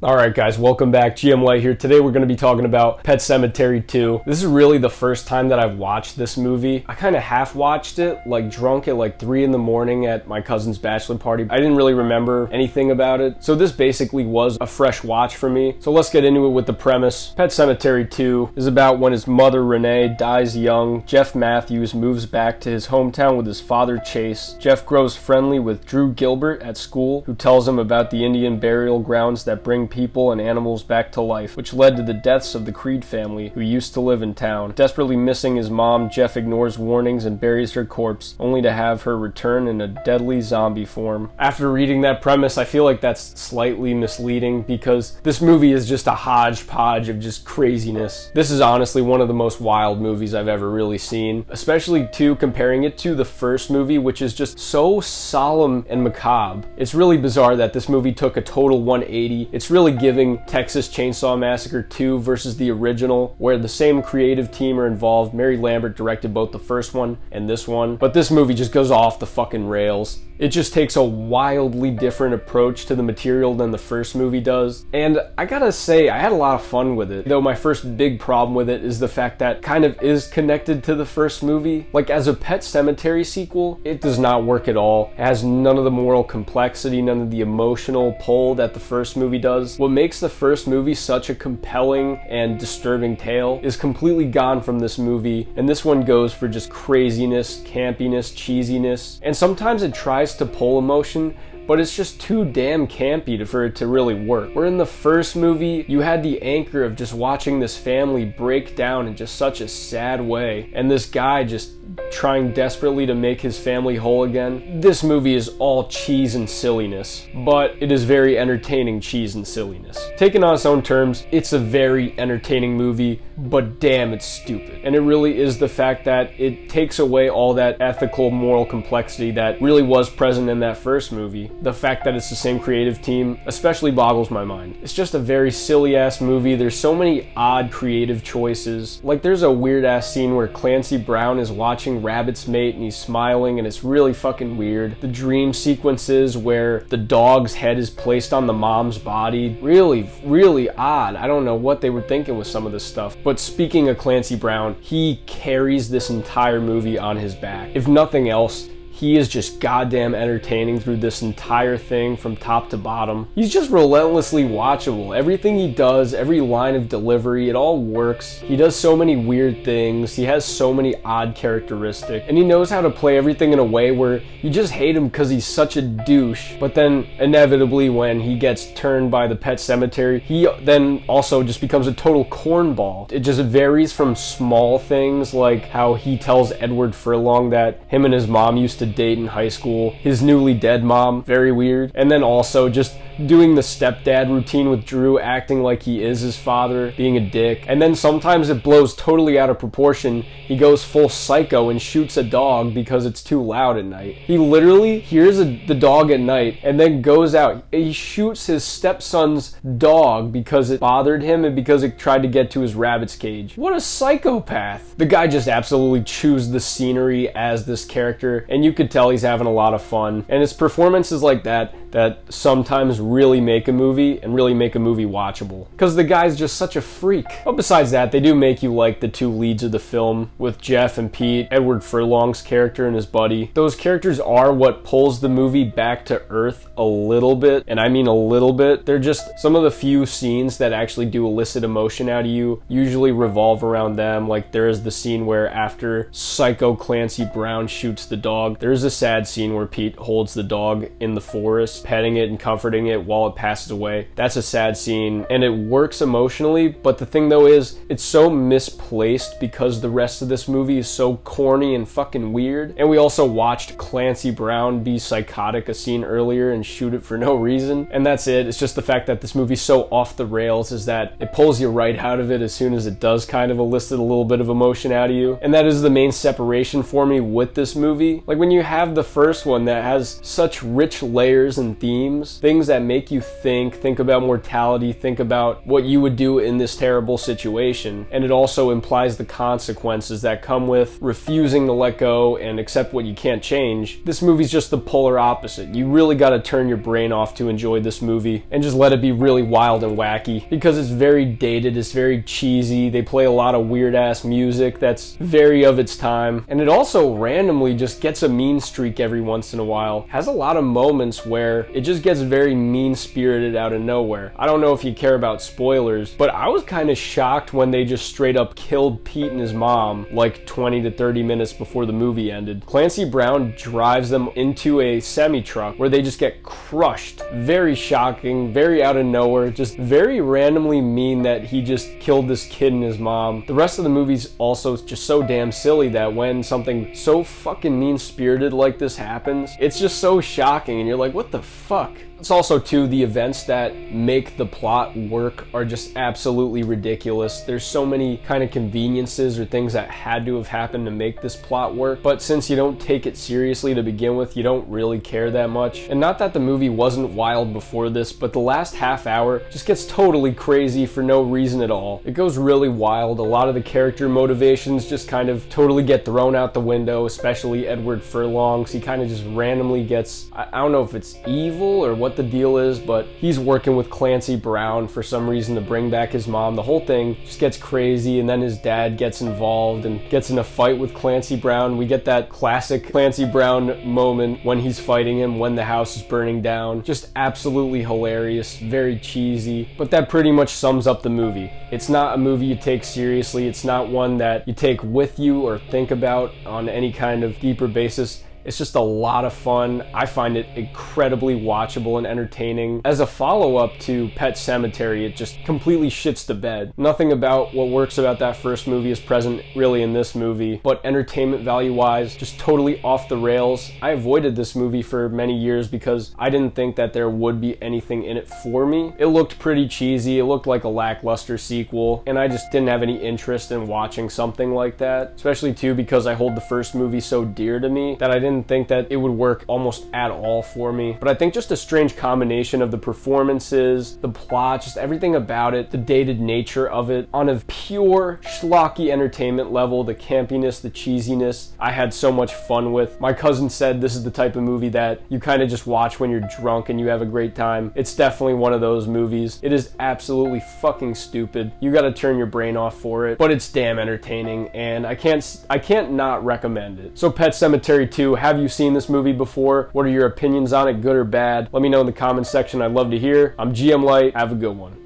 Alright guys, welcome back. GM Light here. Today we're going to be talking about Pet Sematary 2. This is really the first time that I've watched this movie. I kind of half watched it, like drunk at like 3 in the morning at my cousin's bachelor party. I didn't really remember anything about it. So this basically was a fresh watch for me. So let's get into it with the premise. Pet Sematary 2 is about when his mother Renee dies young. Jeff Matthews moves back to his hometown with his father Chase. Jeff grows friendly with Drew Gilbert at school, who tells him about the Indian burial grounds that bring people and animals back to life, which led to the deaths of the Creed family who used to live in town. Desperately missing his mom, Jeff ignores warnings and buries her corpse, only to have her return in a deadly zombie form. After reading that premise, I feel like that's slightly misleading because this movie is just a hodgepodge of just craziness. This is honestly one of the most wild movies I've ever really seen, especially too comparing it to the first movie, which is just so solemn and macabre. It's really bizarre that this movie took a total 180. It's really giving Texas Chainsaw Massacre 2 versus the original, where the same creative team are involved. Mary Lambert directed both the first one and this one, but this movie just goes off the fucking rails. It just takes a wildly different approach to the material than the first movie does, and I gotta say, I had a lot of fun with it, though my first big problem with it is the fact that it kind of is connected to the first movie. Like, as a Pet Sematary sequel, it does not work at all. It has none of the moral complexity, none of the emotional pull that the first movie does. What makes the first movie such a compelling and disturbing tale is completely gone from this movie, and this one goes for just craziness, campiness, cheesiness, and sometimes it tries to pull emotion, but it's just too damn campy for it to really work. Where in the first movie, you had the anchor of just watching this family break down in just such a sad way, and this guy just trying desperately to make his family whole again. This movie is all cheese and silliness, but it is very entertaining cheese and silliness. Taken on its own terms, it's a very entertaining movie, but damn, it's stupid. And it really is the fact that it takes away all that ethical, moral complexity that really was present in that first movie. The fact that it's the same creative team especially boggles my mind. It's just a very silly-ass movie. There's so many odd creative choices. Like, there's a weird-ass scene where Clancy Brown is watching rabbits mate and he's smiling, and it's really fucking weird. The dream sequences where the dog's head is placed on the mom's body, really odd. I don't know what they were thinking with some of this stuff. But speaking of Clancy Brown, he carries this entire movie on his back. If nothing else, he is just goddamn entertaining through this entire thing from top to bottom. He's just relentlessly watchable. Everything he does, every line of delivery, it all works. He does so many weird things. He has so many odd characteristics. And he knows how to play everything in a way where you just hate him because he's such a douche. But then inevitably when he gets turned by the Pet Sematary, he then also just becomes a total cornball. It just varies from small things like how he tells Edward Furlong that him and his mom used to date in high school, his newly dead mom, very weird, and then also just doing the stepdad routine with Drew, acting like he is his father, being a dick, and then sometimes it blows totally out of proportion. He goes full psycho and shoots a dog because it's too loud at night. He literally hears the dog at night and then goes out. He shoots his stepson's dog because it bothered him and because it tried to get to his rabbit's cage. What a psychopath. The guy just absolutely chews the scenery as this character, and you could tell he's having a lot of fun, and it's performances like that sometimes really make a movie and really make a movie watchable, because the guy's just such a freak. But besides that, they do make you like the two leads of the film with Jeff and Pete, Edward Furlong's character and his buddy. Those characters are what pulls the movie back to earth a little bit, and I mean a little bit. They're just some of the few scenes that actually do elicit emotion out of you, usually revolve around them. Like, there is the scene where after psycho Clancy Brown shoots the dog, there's a sad scene where Pete holds the dog in the forest, petting it and comforting it while it passes away. That's a sad scene, and it works emotionally, but the thing though is, it's so misplaced because the rest of this movie is so corny and fucking weird. And we also watched Clancy Brown be psychotic a scene earlier and shoot it for no reason, and that's it. It's just the fact that this movie's so off the rails is that it pulls you right out of it as soon as it does kind of elicit a little bit of emotion out of you. And that is the main separation for me with this movie. Like, when you have the first one that has such rich layers and themes, things that that make you think about mortality, think about what you would do in this terrible situation. And it also implies the consequences that come with refusing to let go and accept what you can't change. This movie's just the polar opposite. You really gotta turn your brain off to enjoy this movie and just let it be really wild and wacky, because it's very dated, it's very cheesy, they play a lot of weird ass music that's very of its time, and it also randomly just gets a mean streak every once in a while. Has a lot of moments where it just gets very mean-spirited out of nowhere. I don't know if you care about spoilers, but I was kind of shocked when they just straight up killed Pete and his mom like 20 to 30 minutes before the movie ended. Clancy Brown drives them into a semi-truck where they just get crushed. Very shocking, very out of nowhere, just very randomly mean that he just killed this kid and his mom. The rest of the movie's also just so damn silly that when something so fucking mean-spirited like this happens, it's just so shocking and you're like, what the fuck? It's also, too, the events that make the plot work are just absolutely ridiculous. There's so many kind of conveniences or things that had to have happened to make this plot work, but since you don't take it seriously to begin with, you don't really care that much. And not that the movie wasn't wild before this, but the last half hour just gets totally crazy for no reason at all. It goes really wild. A lot of the character motivations just kind of totally get thrown out the window, especially Edward Furlong's. He kind of just randomly gets, I don't know if it's evil or what the deal is, but he's working with Clancy Brown for some reason to bring back his mom. The whole thing just gets crazy, and then his dad gets involved and gets in a fight with Clancy Brown. We get that classic Clancy Brown moment when he's fighting him when the house is burning down. Just absolutely hilarious, very cheesy, but that pretty much sums up the movie. It's not a movie you take seriously. It's not one that you take with you or think about on any kind of deeper basis. It's just a lot of fun. I find it incredibly watchable and entertaining. As a follow-up to Pet Sematary, it just completely shits the bed. Nothing about what works about that first movie is present really in this movie, but entertainment value-wise, just totally off the rails. I avoided this movie for many years because I didn't think that there would be anything in it for me. It looked pretty cheesy, it looked like a lackluster sequel, and I just didn't have any interest in watching something like that, especially too because I hold the first movie so dear to me that I didn't think that it would work almost at all for me. But I think just a strange combination of the performances, the plot, just everything about it, the dated nature of it, on a pure schlocky entertainment level, the campiness, the cheesiness, I had so much fun with. My cousin said this is the type of movie that you kind of just watch when you're drunk and you have a great time. It's definitely one of those movies. It is absolutely fucking stupid. You gotta turn your brain off for it, but it's damn entertaining, and I can't not recommend it. So Pet Sematary 2, have you seen this movie before? What are your opinions on it, good or bad? Let me know in the comments section. I'd love to hear. I'm GM Light. Have a good one.